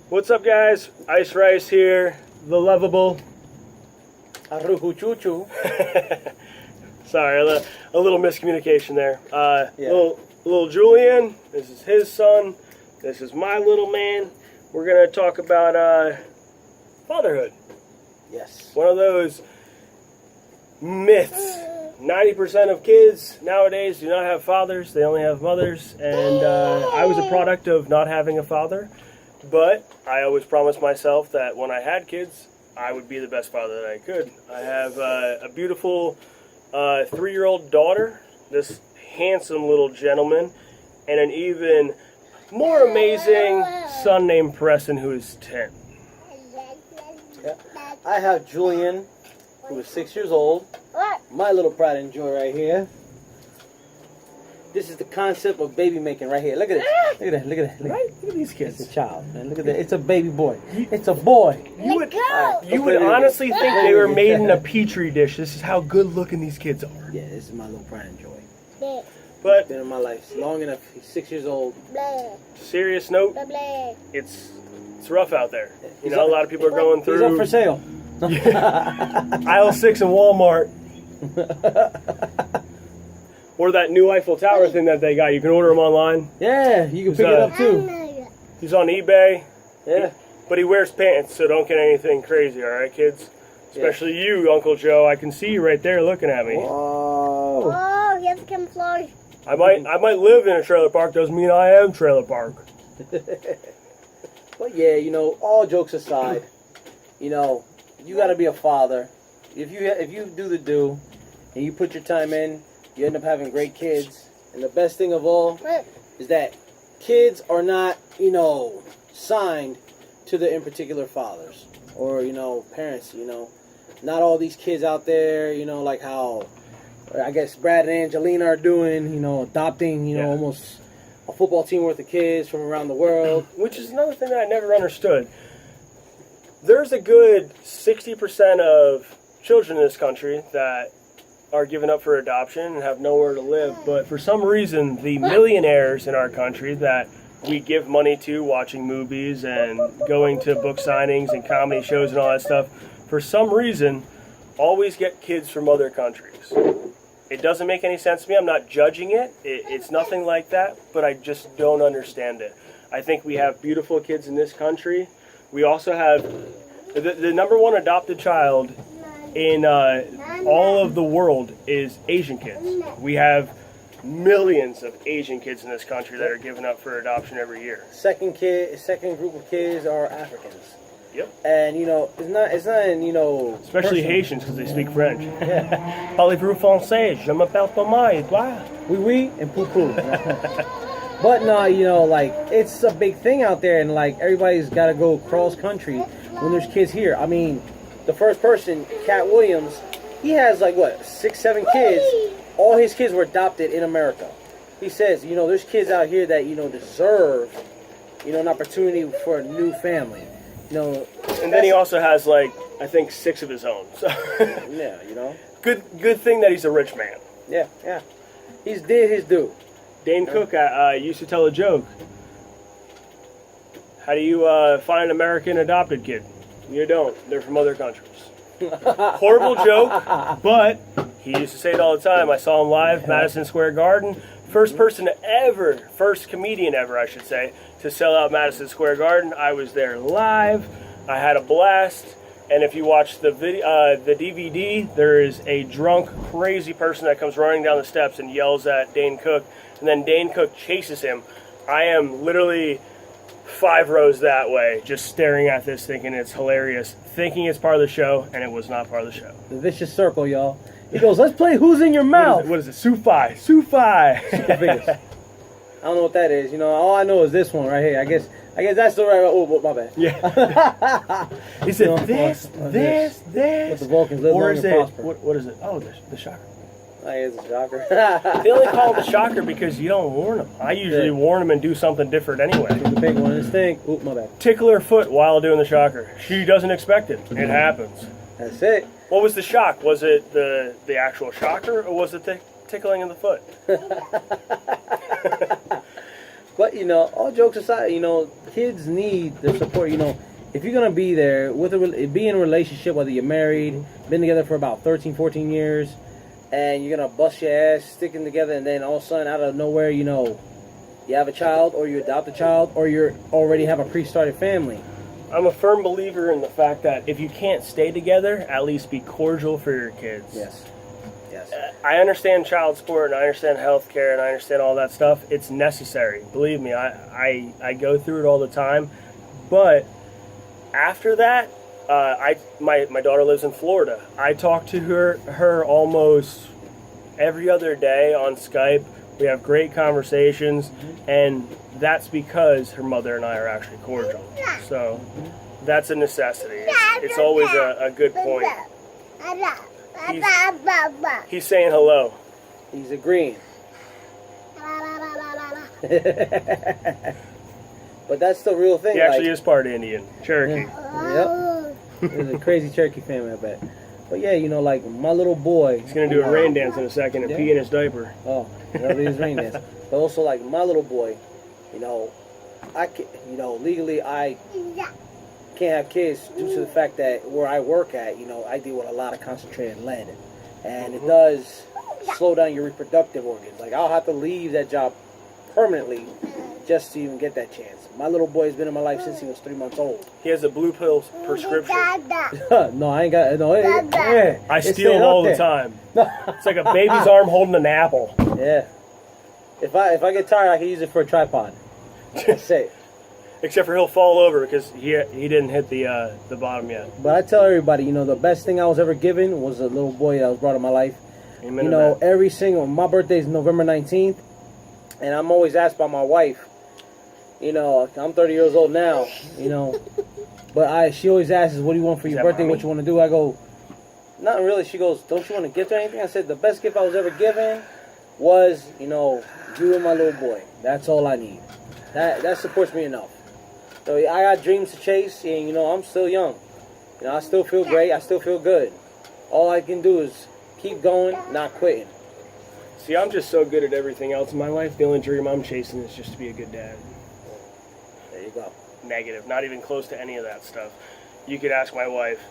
What's up, guys? Ice Rice here, the lovable. Aruhu chuchu. Sorry, a little miscommunication there. Yeah. Little Julian, this is his son. This is my little man. We're gonna talk about fatherhood. Yes. One of those myths. 90% of kids nowadays do not have fathers, they only have mothers, and I was a product of not having a father, but I always promised myself that when I had kids, I would be the best father that I could. I have a beautiful 3-year-old daughter, this handsome little gentleman, and an even more amazing son named Preston, who is 10. Yeah. I have Julian, who is 6 years old. My little pride and joy right here. This is the concept of baby making right here. Look at this. Look at that. Look at that. Look at these kids. It's a child, man. Look at that. It's a baby boy. It's a boy. You would honestly think they were made in a petri dish. This is how good looking these kids are. Yeah, this is my little pride and joy. But Been in my life long enough. He's 6 years old. serious note, it's rough out there. You know, a lot of people are going He's up for through sale. aisle 6 in Walmart. Or that new Eiffel Tower thing that they got. You can order them online. Yeah, you can pick it up too. He's on eBay. Yeah. But he wears pants, so don't get anything crazy, all right, kids? Especially you, Uncle Joe. I can see you right there looking at me. Whoa. Oh, he has camouflage. I might live in a trailer park. Doesn't mean I am trailer park. But yeah, you know, all jokes aside, you know, you got to be a father. If you do the do, and you put your time in, you end up having great kids. And the best thing of all is that kids are not, you know, signed to the in particular fathers or, you know, parents. You know, not all these kids out there, you know, like how I guess Brad and Angelina are doing, you know, adopting, you know, almost a football team worth of kids from around the world. Which is another thing that I never understood. There's a good 60% of children in this country that are given up for adoption and have nowhere to live. But for some reason, the millionaires in our country that we give money to, watching movies and going to book signings and comedy shows and all that stuff, for some reason, always get kids from other countries. It doesn't make any sense to me. I'm not judging it. It's nothing like that, but I just don't understand it. I think we have beautiful kids in this country. We also have the number one adopted child in all of the world is Asian kids. We have millions of Asian kids in this country that are given up for adoption every year. Second group of kids are Africans. Yep. And you know, it's not you know, Especially personal. Haitians because they speak French. Yeah. Parlez-vous français? Je m'appelle Thomas Edouard. Oui, and poo poo. But no, you know, like it's a big thing out there, and like everybody's got to go cross country when there's kids here. I mean, the first person, Cat Williams, he has like what 6, 7 kids. All his kids were adopted in America. He says, you know, there's kids out here that you know deserve, you know, an opportunity for a new family. You know, And then he also has like I think 6 of his own. So yeah, you know, good thing that he's a rich man. yeah. He's did his due. Dane Cook used to tell a joke. How do you find an American adopted kid? You don't. They're from other countries. Horrible joke, but he used to say it all the time. I saw him live, Madison Square Garden. First comedian ever, I should say, to sell out Madison Square Garden. I was there live. I had a blast. And if you watch the DVD, there is a drunk, crazy person that comes running down the steps and yells at Dane Cook. And then Dane Cook chases him. I am literally 5 rows that way, just staring at this, thinking it's hilarious, thinking it's part of the show, and it was not part of the show. The vicious circle, y'all. He goes, let's play Who's in Your Mouth. What is it? Sufi. Sufi. Super Vegas. I don't know what that is. You know, all I know is this one right here. I guess that's the right. Oh, my bad. Yeah. He said, You know, this. Let the Vulcans live Or long is and it, prosper. what is it? Oh, the shocker. I guess it's a shocker. They only call it the shocker because you don't warn them. I usually warn them and do something different anyway. The big one. This thing. Oh, my bad. Tickle her foot while doing the shocker. She doesn't expect it. It happens. That's it. What was the shock? Was it the actual shocker, or was it the tickling of the foot? But you know, all jokes aside, you know, kids need the support. You know, if you're gonna be there with be in a relationship, whether you're married, been together for about 13, 14 years, and you're gonna bust your ass sticking together, and then all of a sudden, out of nowhere, you know, you have a child, or you adopt a child, or you already have a pre-started family. I'm a firm believer in the fact that if you can't stay together, at least be cordial for your kids. Yes. Yes. I understand child support and I understand healthcare and I understand all that stuff. It's necessary. Believe me, I go through it all the time. But after that, my daughter lives in Florida. I talk to her almost every other day on Skype. We have great conversations, and that's because her mother and I are actually cordial. So that's a necessity. It's always a good point. He's saying hello. He's agreeing. But that's the real thing. He actually is part Indian, Cherokee. Yep. It's a crazy Cherokee family, I bet. But yeah, you know, like my little boy. He's gonna do a rain dance in a second and pee in his diaper. Oh, that'll be his rain dance. But also, like my little boy, you know, I can, you know, legally I can't have kids due to the fact that where I work at, you know, I deal with a lot of concentrated lead, and it does slow down your reproductive organs. Like I'll have to leave that job permanently just to even get that chance. My little boy has been in my life since he was 3 months old. He has a blue pill prescription. No, I ain't got no. I steal them all the time. It's like a baby's arm holding an apple. Yeah. If I get tired, I can use it for a tripod. That's it. Except for he'll fall over because he didn't hit the bottom yet. But I tell everybody, you know, the best thing I was ever given was a little boy that was brought in my life. Amen. You know, every single, my birthday is November 19th, and I'm always asked by my wife, you know, I'm 30 years old now, you know, but she always asks, what do you want for your birthday, what you want to do? I go, nothing really. She goes, don't you want a gift or anything? I said, the best gift I was ever given was, you know, you and my little boy. That's all I need. That supports me enough. So I got dreams to chase, and, you know, I'm still young. You know, I still feel great. I still feel good. All I can do is keep going, not quitting. See, I'm just so good at everything else in my life. The only dream I'm chasing is just to be a good dad. There you go. Negative. Not even close to any of that stuff. You could ask my wife.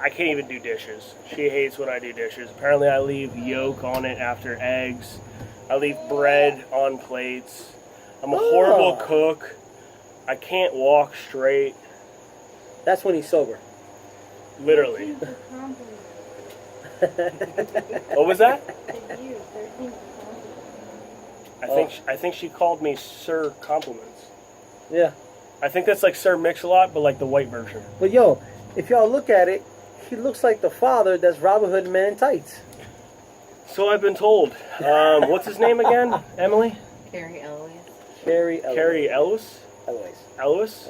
I can't even do dishes. She hates when I do dishes. Apparently I leave yolk on it after eggs. I leave bread on plates. I'm a horrible cook. I can't walk straight. That's when he's sober. Literally. What was that? I think she called me Sir Compliments. Yeah. I think that's like Sir Mix-a-Lot, but like the white version. But yo, if y'all look at it, he looks like the father that's Robin Hood Man in tights. So I've been told. What's his name again? Emily? Carrie Elwes. Carrie Elwes? Elwes. Elwes?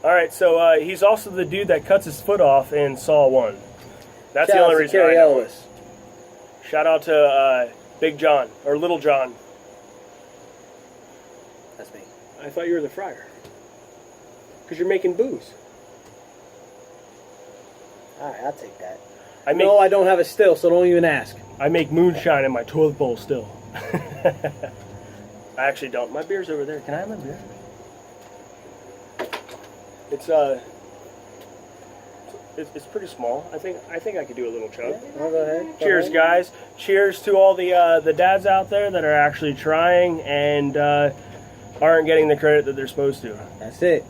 All right, so he's also the dude that cuts his foot off in Saw 1. That's the only reason I know him. Shout out to Big John, or Little John. That's me. I thought you were the friar. Because you're making booze. Alright, I'll take that. No, I don't have it still, so don't even ask. I make moonshine in my toilet bowl still. I actually don't. My beer's over there. Can I have my beer? It's pretty small. I think I could do a little chug. Go ahead. Cheers, guys. Cheers to all the dads out there that are actually trying and aren't getting the credit that they're supposed to. That's it.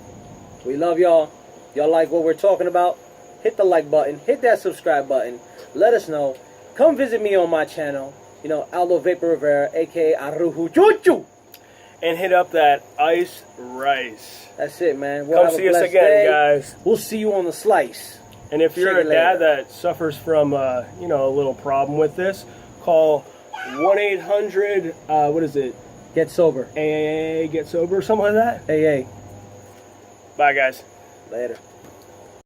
We love y'all. Y'all like what we're talking about? Hit the like button. Hit that subscribe button. Let us know. Come visit me on my channel. You know, Aldo Vapor Rivera, a.k.a. Aruhu Chuchu. And hit up that ice rice. That's it, man. We'll Come see us again, guys. We'll see you on the slice. And if you're a dad that suffers from, a little problem with this, call 1-800, what is it? Get sober. AAA, get sober, something like that. AA. Bye, guys. Later.